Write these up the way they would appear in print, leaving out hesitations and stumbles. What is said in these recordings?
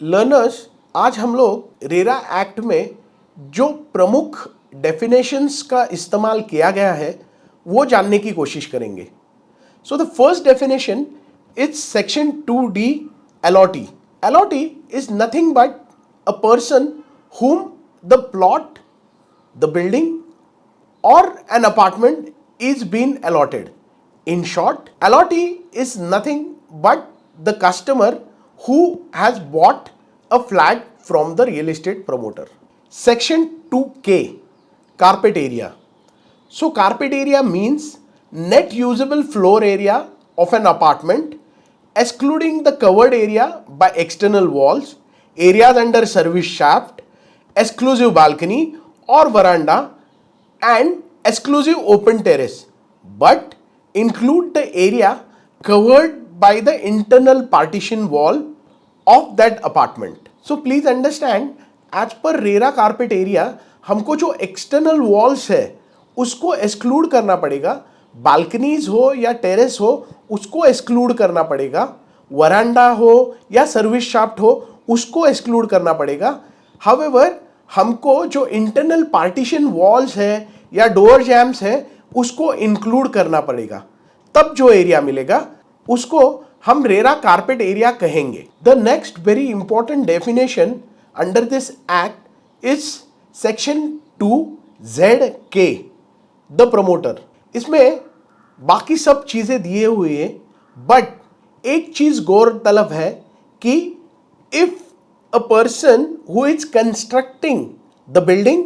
Learners, आज हम लोग रेरा एक्ट में जो प्रमुख डेफिनेशंस का इस्तेमाल किया गया है वो जानने की कोशिश करेंगे. So the first definition is section 2D allotee. Allotee is nothing but a person whom the plot, the building or an apartment is being allotted. In short, allotee is nothing but the customer who has bought a flat from the real estate promoter. Section 2K, carpet area. So carpet area means net usable floor area of an apartment excluding the covered area by external walls, areas under service shaft, exclusive balcony or veranda and exclusive open terrace, but include the area covered by the internal partition wall of that apartment. So please understand, as per RERA carpet area हमको जो external walls है उसको exclude करना पड़ेगा, balconies हो या terrace हो उसको एक्सक्लूड करना पड़ेगा, वरांडा हो या सर्विस शाफ्ट हो उसको एक्सक्लूड करना पड़ेगा. हाउएवर हमको जो इंटरनल पार्टीशन वॉल्स है या डोर जैम्स है उसको इंक्लूड करना पड़ेगा, तब जो एरिया मिलेगा उसको हम रेरा कारपेट एरिया कहेंगे. The next very important definition under this act is section 2ZK, the promoter. इसमें बाकी सब चीजें दिए हुए हैं, बट एक चीज गौरतलब है कि if a person who is constructing the building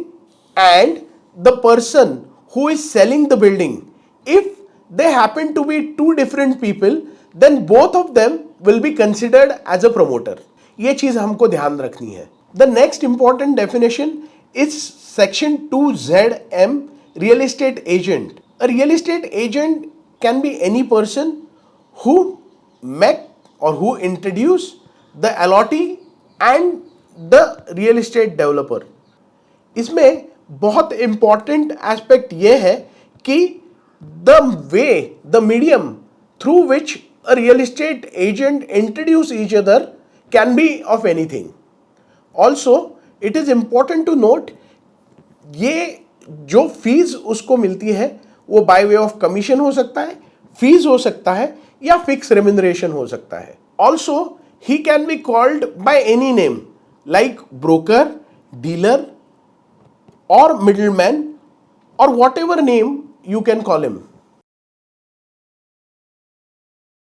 and the person who is selling the building, if they happen to be two different people, then both of them will be considered as a promoter. ये चीज हमको ध्यान रखनी है. The next important definition is section 2ZM, real estate agent. A real estate agent can be any person who met or who introduced the allotee and the real estate developer. इसमें बहुत important aspect ये है कि the way, the medium through which a real estate agent introduce each other can be of anything. Also, it is important to note, ये जो fees उसको मिलती है वो बाय वे ऑफ कमीशन हो सकता है, फीस हो सकता है या फिक्स रेम्यूनरेशन हो सकता है. Also, he can be called by any name like broker, dealer or middleman or whatever name you can call him.